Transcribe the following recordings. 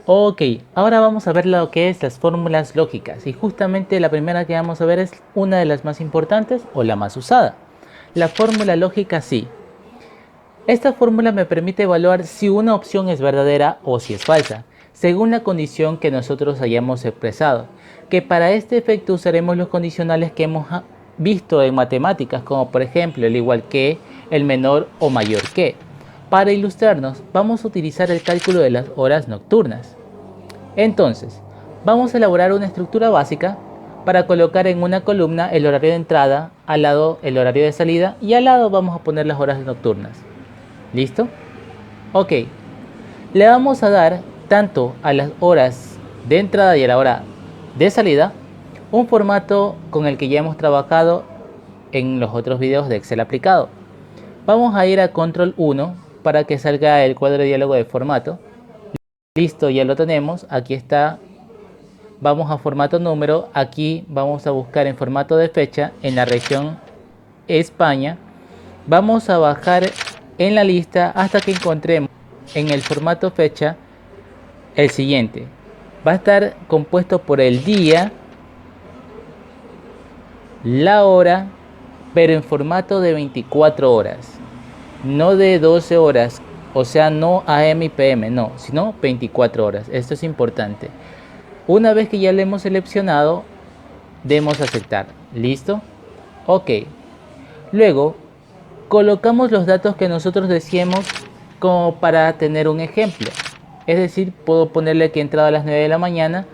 Ok, ahora vamos a ver lo que es las fórmulas lógicas y justamente la primera que vamos a ver es una de las más importantes o la más usada. La fórmula lógica sí. Esta fórmula me permite evaluar si una opción es verdadera o si es falsa, según la condición que nosotros hayamos expresado, que para este efecto usaremos los condicionales que hemos visto en matemáticas, como por ejemplo el igual que, el menor o mayor que. Para ilustrarnos, vamos a utilizar el cálculo de las horas nocturnas. Entonces, vamos a elaborar una estructura básica para colocar en una columna el horario de entrada, al lado el horario de salida y al lado vamos a poner las horas nocturnas. ¿Listo? Ok, le vamos a dar tanto a las horas de entrada y a la hora de salida un formato con el que ya hemos trabajado en los otros videos de Excel aplicado. Vamos a ir a control 1 para que salga el cuadro de diálogo de formato. Listo, ya lo tenemos. Aquí está. Vamos a formato número. Aquí vamos a buscar en formato de fecha en la región España. Vamos a bajar en la lista hasta que encontremos en el formato fecha el siguiente. Va a estar compuesto por el día, la hora, pero en formato de 24 horas, no de 12 horas, o sea, no AM y PM, no, sino 24 horas. Esto es importante. Una vez que ya lo hemos seleccionado, demos a aceptar. ¿Listo? Ok. Luego, colocamos los datos que nosotros deseemos como para tener un ejemplo. Es decir, puedo ponerle que he entrado a las 9 de la mañana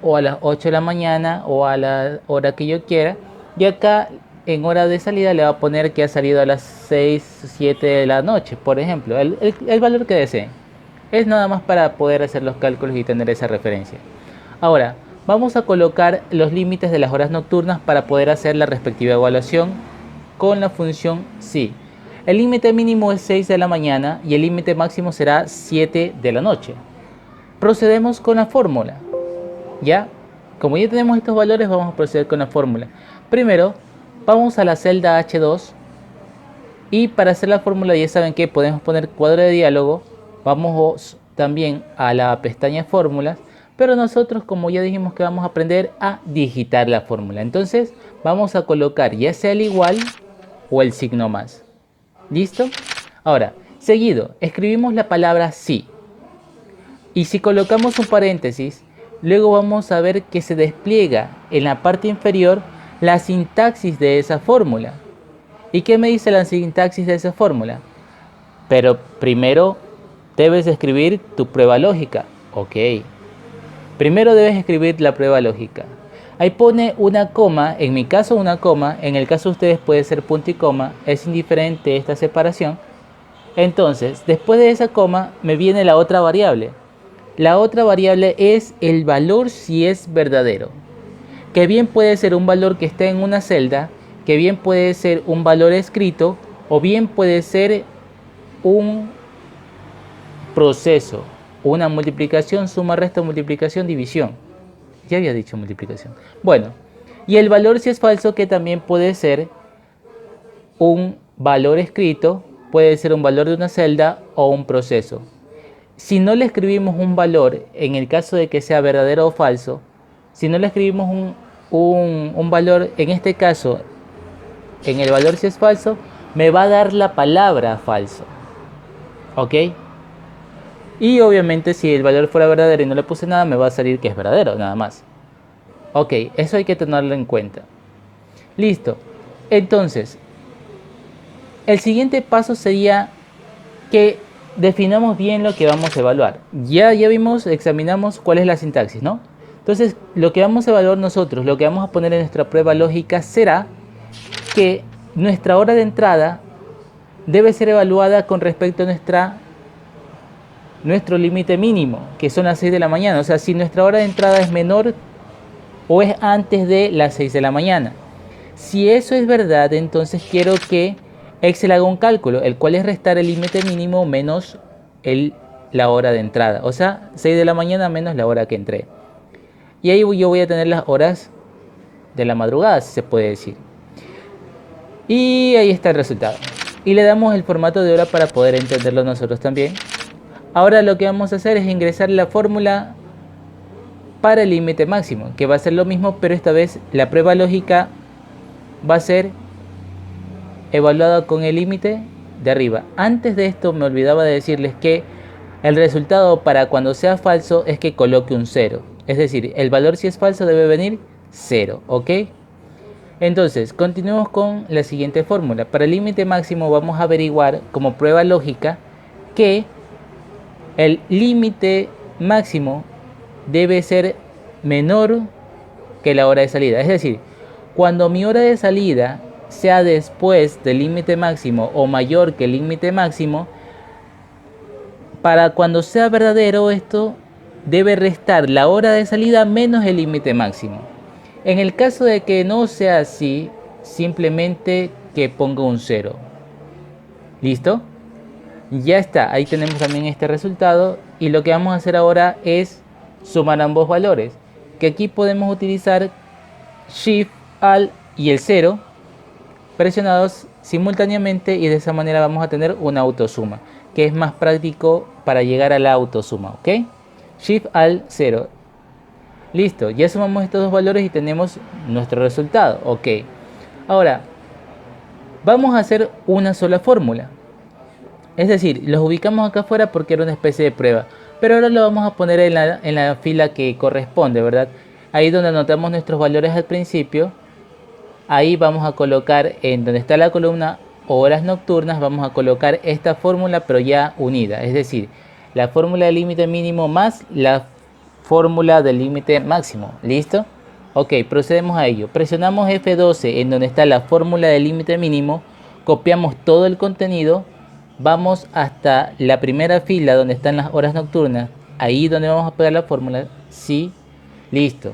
o a las 8 de la mañana o a la hora que yo quiera. Y acá en hora de salida le voy a poner que ha salido a las 6, 7 de la noche, por ejemplo. El valor que deseen. Es nada más para poder hacer los cálculos y tener esa referencia. Ahora, vamos a colocar los límites de las horas nocturnas para poder hacer la respectiva evaluación con la función si. El límite mínimo es 6 de la mañana y el límite máximo será 7 de la noche. Procedemos con la fórmula. ¿Ya? Como ya tenemos estos valores, vamos a proceder con la fórmula. Primero, vamos a la celda H2 y para hacer la fórmula ya saben que podemos poner cuadro de diálogo. Vamos también a la pestaña fórmulas, pero nosotros, como ya dijimos, que vamos a aprender a digitar la fórmula. Entonces vamos a colocar ya sea el igual o el signo más. ¿Listo? Ahora, seguido, escribimos la palabra sí. Y si colocamos un paréntesis, luego vamos a ver que se despliega en la parte inferior la sintaxis de esa fórmula. ¿Y qué me dice la sintaxis de esa fórmula? Pero primero debes escribir tu prueba lógica. Ok. Primero debes escribir la prueba lógica. Ahí pone una coma, en mi caso una coma, en el caso de ustedes puede ser punto y coma, es indiferente esta separación. Entonces, después de esa coma me viene la otra variable. La otra variable es el valor si es verdadero, que bien puede ser un valor que está en una celda, que bien puede ser un valor escrito o bien puede ser un proceso, una multiplicación, suma, resta, multiplicación, división. Ya había dicho multiplicación. Bueno, y el valor si es falso, que también puede ser un valor escrito, puede ser un valor de una celda o un proceso. Si no le escribimos un valor, en el caso de que sea verdadero o falso, si no le escribimos un valor, en este caso, en el valor si es falso, me va a dar la palabra falso. ¿Ok? Y obviamente si el valor fuera verdadero y no le puse nada, me va a salir que es verdadero, nada más. Ok, eso hay que tenerlo en cuenta. Listo. Entonces, el siguiente paso sería que definamos bien lo que vamos a evaluar. Ya vimos, examinamos cuál es la sintaxis, ¿no? Entonces, lo que vamos a evaluar nosotros, lo que vamos a poner en nuestra prueba lógica será que nuestra hora de entrada debe ser evaluada con respecto a nuestro límite mínimo, que son las 6 de la mañana. O sea, si nuestra hora de entrada es menor o es antes de las 6 de la mañana. Si eso es verdad, entonces quiero que Excel haga un cálculo, el cual es restar el límite mínimo menos la hora de entrada. O sea, 6 de la mañana menos la hora que entré. Y ahí yo voy a tener las horas de la madrugada, si se puede decir. Y ahí está el resultado. Y le damos el formato de hora para poder entenderlo nosotros también. Ahora lo que vamos a hacer es ingresar la fórmula para el límite máximo, que va a ser lo mismo, pero esta vez la prueba lógica va a ser evaluada con el límite de arriba. Antes de esto me olvidaba de decirles que el resultado para cuando sea falso es que coloque un 0. Es decir, el valor si es falso debe venir 0, ¿ok? Entonces, continuemos con la siguiente fórmula. Para el límite máximo vamos a averiguar como prueba lógica que el límite máximo debe ser menor que la hora de salida. Es decir, cuando mi hora de salida sea después del límite máximo o mayor que el límite máximo, para cuando sea verdadero esto debe restar la hora de salida menos el límite máximo. En el caso de que no sea así, simplemente que ponga un 0. ¿Listo? Ya está, ahí tenemos también este resultado y lo que vamos a hacer ahora es sumar ambos valores, que aquí podemos utilizar Shift, Alt y el 0 presionados simultáneamente y de esa manera vamos a tener una autosuma, que es más práctico para llegar a la autosuma, ¿ok? Shift, Alt, 0. Listo, ya sumamos estos dos valores y tenemos nuestro resultado, ok. Ahora, vamos a hacer una sola fórmula. Es decir, los ubicamos acá afuera porque era una especie de prueba. Pero ahora lo vamos a poner en la fila que corresponde, ¿verdad? Ahí donde anotamos nuestros valores al principio. Ahí vamos a colocar en donde está la columna horas nocturnas, vamos a colocar esta fórmula pero ya unida. Es decir, la fórmula del límite mínimo más la fórmula del límite máximo. ¿Listo? Ok, procedemos a ello. Presionamos F12 en donde está la fórmula del límite mínimo. Copiamos todo el contenido. Vamos hasta la primera fila donde están las horas nocturnas. Ahí donde vamos a pegar la fórmula. Sí, listo.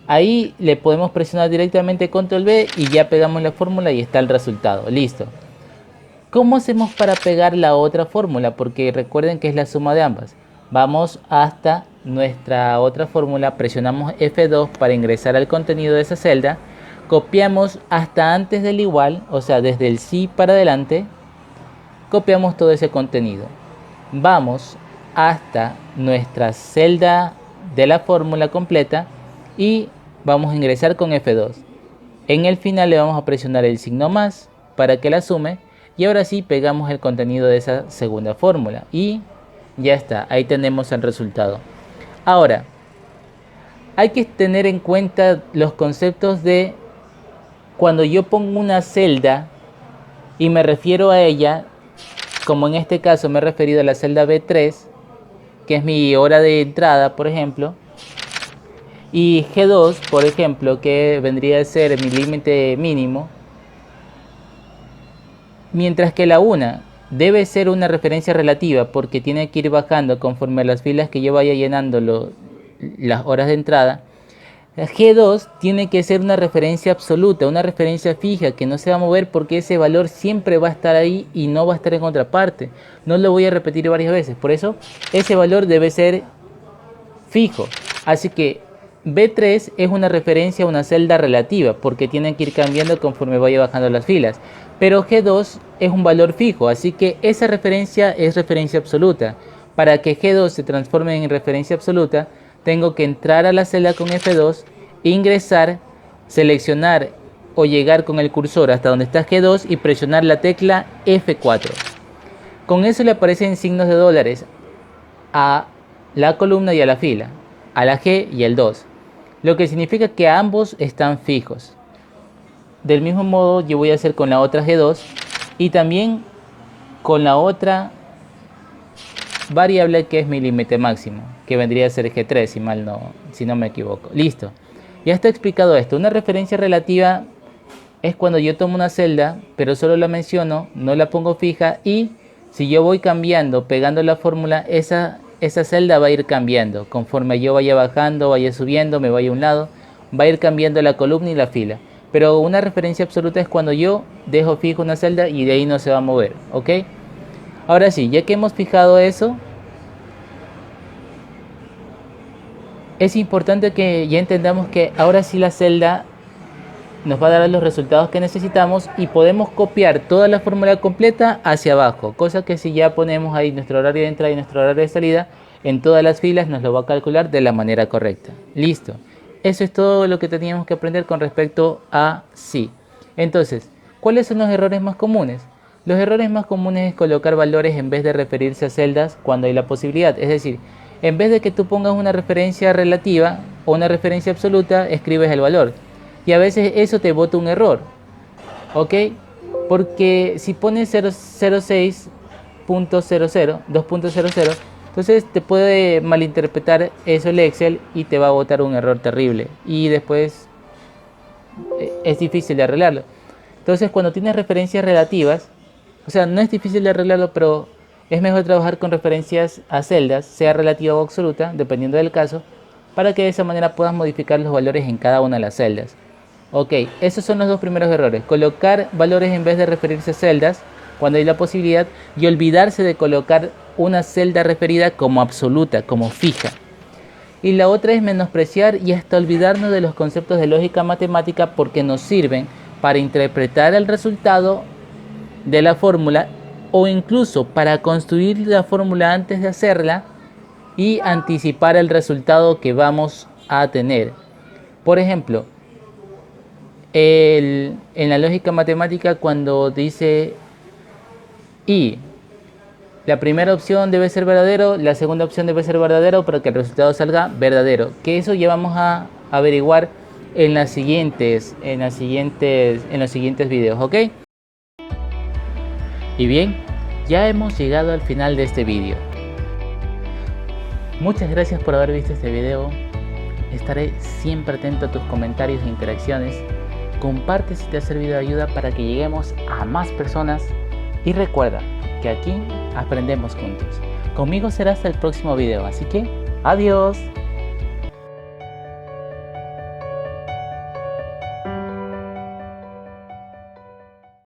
Ahí le podemos presionar directamente control B y ya pegamos la fórmula y está el resultado. Listo. ¿Cómo hacemos para pegar la otra fórmula? Porque recuerden que es la suma de ambas. Vamos hasta nuestra otra fórmula, presionamos F2 para ingresar al contenido de esa celda. Copiamos hasta antes del igual, o sea, desde el sí para adelante. Copiamos todo ese contenido. Vamos hasta nuestra celda de la fórmula completa y vamos a ingresar con F2. En el final le vamos a presionar el signo más para que la sume y ahora sí pegamos el contenido de esa segunda fórmula y ya está, ahí tenemos el resultado. Ahora, hay que tener en cuenta los conceptos de cuando yo pongo una celda y me refiero a ella, como en este caso me he referido a la celda B3, que es mi hora de entrada, por ejemplo, y G2, por ejemplo, que vendría a ser mi límite mínimo, mientras que la 1 debe ser una referencia relativa porque tiene que ir bajando conforme a las filas que yo vaya llenando las horas de entrada. G2 tiene que ser una referencia absoluta, una referencia fija que no se va a mover porque ese valor siempre va a estar ahí y no va a estar en otra parte. No lo voy a repetir varias veces, por eso ese valor debe ser fijo. Así que B3 es una referencia a una celda relativa porque tiene que ir cambiando conforme vaya bajando las filas. Pero G2 es un valor fijo, así que esa referencia es referencia absoluta. Para que G2 se transforme en referencia absoluta, tengo que entrar a la celda con F2, ingresar, seleccionar o llegar con el cursor hasta donde está G2 y presionar la tecla F4. Con eso le aparecen signos de dólares a la columna y a la fila, a la G y el 2, lo que significa que ambos están fijos. Del mismo modo yo voy a hacer con la otra G2 y también con la otra variable que es mi límite máximo, que vendría a ser G3 si no me equivoco. Listo. Ya está explicado esto. Una referencia relativa es cuando yo tomo una celda, pero solo la menciono, no la pongo fija y si yo voy cambiando, pegando la fórmula, esa celda va a ir cambiando. Conforme yo vaya bajando, vaya subiendo, me vaya a un lado, va a ir cambiando la columna y la fila. Pero una referencia absoluta es cuando yo dejo fijo una celda y de ahí no se va a mover, ¿ok? Ahora sí, ya que hemos fijado eso, es importante que ya entendamos que ahora sí la celda nos va a dar los resultados que necesitamos y podemos copiar toda la fórmula completa hacia abajo, cosa que si ya ponemos ahí nuestro horario de entrada y nuestro horario de salida, en todas las filas nos lo va a calcular de la manera correcta. Listo. Eso es todo lo que teníamos que aprender con respecto a sí. Entonces, ¿cuáles son los errores más comunes? Los errores más comunes es colocar valores en vez de referirse a celdas cuando hay la posibilidad. Es decir, en vez de que tú pongas una referencia relativa o una referencia absoluta, escribes el valor. Y a veces eso te bota un error. ¿Ok? Porque si pones 006.00, 2.00, entonces te puede malinterpretar eso el Excel y te va a botar un error terrible. Y después es difícil de arreglarlo. Entonces cuando tienes referencias relativas, o sea, no es difícil de arreglarlo, pero es mejor trabajar con referencias a celdas, sea relativa o absoluta, dependiendo del caso, para que de esa manera puedas modificar los valores en cada una de las celdas. Ok, esos son los dos primeros errores. Colocar valores en vez de referirse a celdas cuando hay la posibilidad y olvidarse de colocar una celda referida como absoluta, como fija. Y la otra es menospreciar y hasta olvidarnos de los conceptos de lógica matemática porque nos sirven para interpretar el resultado de la fórmula o incluso para construir la fórmula antes de hacerla y anticipar el resultado que vamos a tener. Por ejemplo, en la lógica matemática cuando dice y la primera opción debe ser verdadero, la segunda opción debe ser verdadero para que el resultado salga verdadero, que eso ya vamos a averiguar en los siguientes videos, ¿ok? Y bien, ya hemos llegado al final de este vídeo. Muchas gracias por haber visto este video. Estaré siempre atento a tus comentarios e interacciones. Comparte si te ha servido de ayuda para que lleguemos a más personas. Y recuerda que aquí aprendemos juntos. Conmigo será hasta el próximo video, así que adiós.